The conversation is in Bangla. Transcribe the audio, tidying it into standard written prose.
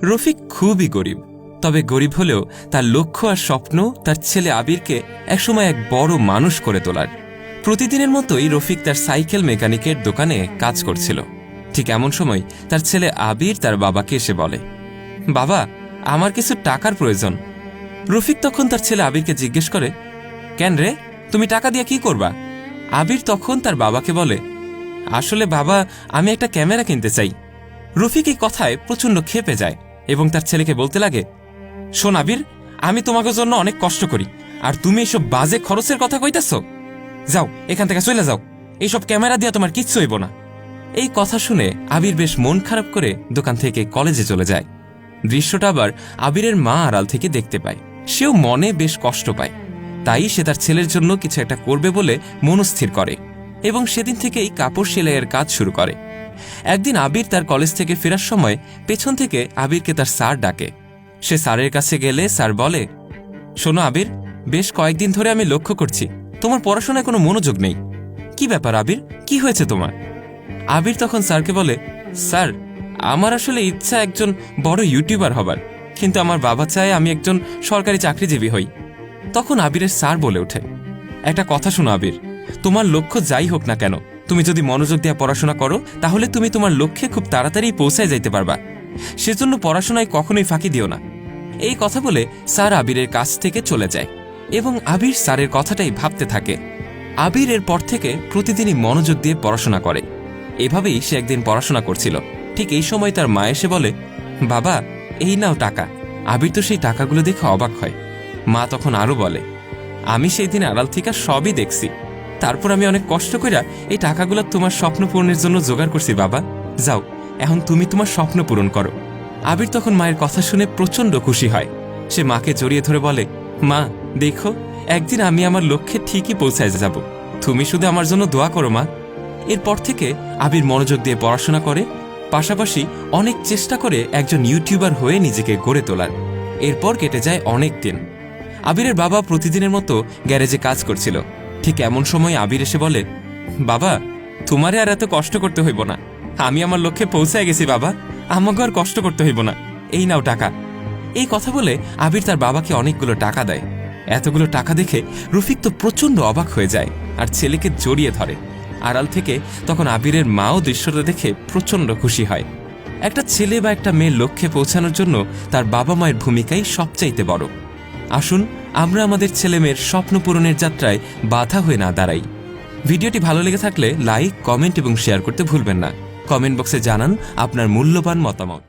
রফিক খুবই গরিব, তবে গরিব হলেও তার লক্ষ্য আর স্বপ্ন তার ছেলে আবিরকে একসময় এক বড় মানুষ করে তোলার। প্রতিদিনের মতোই রফিক তার সাইকেল মেকানিকের দোকানে কাজ করছিল। ঠিক এমন সময় তার ছেলে আবির তার বাবাকে এসে বলে, বাবা, আমার কিছু টাকার প্রয়োজন। রফিক তখন তার ছেলে আবিরকে জিজ্ঞেস করে, কেন রে, তুমি টাকা দিয়ে কি করবা? আবির তখন তার বাবাকে বলে, আসলে বাবা, আমি একটা ক্যামেরা কিনতে চাই। রফিক এই কথায় প্রচণ্ড ক্ষেপে যায় এবং তার ছেলেকে বলতে লাগে, শোন আবির, আমি তোমাকে জন্য অনেক কষ্ট করি, আর তুমি এইসব বাজে খরচের কথা কইতেছ? যাও, এখান থেকে চলে যাও, এইসব ক্যামেরা দিয়ে তোমার কিচ্ছু হইব না। এই কথা শুনে আবির বেশ মন খারাপ করে দোকান থেকে কলেজে চলে যায়। দৃশ্যটা আবার আবিরের মা আড়াল থেকে দেখতে পায়। সেও মনে বেশ কষ্ট পায়, তাই সে তার ছেলের জন্য কিছু একটা করবে বলে মনস্থির করে এবং সেদিন থেকেই কাপড় সেলাইয়ের কাজ শুরু করে। একদিন আবির তার কলেজ থেকে ফেরার সময় পেছন থেকে আবিরকে তার স্যার ডাকে। সে স্যারের কাছে গেলে স্যার বলে, শোনো আবির, বেশ কয়েকদিন ধরে আমি লক্ষ্য করছি তোমার পড়াশোনায় কোনো মনোযোগ নেই। কি ব্যাপার আবির, কি হয়েছে তোমার? আবির তখন স্যারকে বলে, স্যার, আমার আসলে ইচ্ছা একজন বড় ইউটিউবার হবার, কিন্তু আমার বাবা চায় আমি একজন সরকারি চাকরিজীবী হই। তখন আবিরের স্যার বলে ওঠে, একটা কথা শোনো আবির, তোমার লক্ষ্য যাই হোক না কেন, তুমি যদি মনোযোগ দিয়ে পড়াশোনা করো তাহলে তুমি তোমার লক্ষ্যে খুব তাড়াতাড়ি পৌঁছায় যাইতে পারবা। সেজন্য পড়াশোনায় কখনোই ফাঁকি দিও না। এই কথা বলে স্যার আবিরের কাছ থেকে চলে যায় এবং আবির স্যারের কথাটাই ভাবতে থাকে। আবির এর পর থেকে প্রতিদিনই মনোযোগ দিয়ে পড়াশোনা করে। এভাবেই সে একদিন পড়াশোনা করছিল। ঠিক এই সময় তার মা এসে বলে, বাবা, এই নাও টাকা। আবির তো সেই টাকাগুলো দেখে অবাক হয়। মা তখন আরো বলে, আমি সেই দিন আড়াল থেকে সবই দেখছি, তারপর আমি অনেক কষ্ট কইরা এই টাকাগুলো তোমার স্বপ্ন পূরণের জন্য জোগাড় করছি। বাবা, যাও, এখন তুমি তোমার স্বপ্ন পূরণ করো। আবির তখন মায়ের কথা শুনে প্রচণ্ড খুশি হয়। সে মাকে জড়িয়ে ধরে বলে, মা, দেখো, একদিন আমি আমার লক্ষ্যে ঠিকই পৌঁছায় যাব, তুমি শুধু আমার জন্য দোয়া করো মা। এরপর থেকে আবির মনোযোগ দিয়ে পড়াশোনা করে, পাশাপাশি অনেক চেষ্টা করে একজন ইউটিউবার হয়ে নিজেকে গড়ে তোলার। এরপর কেটে যায় অনেক দিন। আবিরের বাবা প্রতিদিনের মতো গ্যারেজে কাজ করছিল। ঠিক এমন সময় আবির এসে বলে, বাবা, তোমারে আর এত কষ্ট করতে হইব না, আমি আমার লক্ষ্যে পৌঁছায় গেছি বাবা, আমাকে আর কষ্ট করতে হইব না, এই নাও টাকা। এই কথা বলে আবির তার বাবাকে অনেকগুলো টাকা দেয়। এতগুলো টাকা দেখে রফিক তো প্রচণ্ড অবাক হয়ে যায় আর ছেলেকে জড়িয়ে ধরে। আড়াল থেকে তখন আবিরের মাও দৃশ্যটা দেখে প্রচণ্ড খুশি হয়। একটা ছেলে বা একটা মেয়ের লক্ষ্যে পৌঁছানোর জন্য তার বাবা মায়ের ভূমিকাই সবচাইতে বড়। আসুন আমরা আমাদের ছেলে মেয়ের স্বপ্ন পূরণের যাত্রায় বাধা হয়ে না দাঁড়াই। ভিডিওটি ভালো লেগে থাকলে লাইক, কমেন্ট এবং শেয়ার করতে ভুলবেন না। কমেন্ট বক্সে জানান আপনার মূল্যবান মতামত।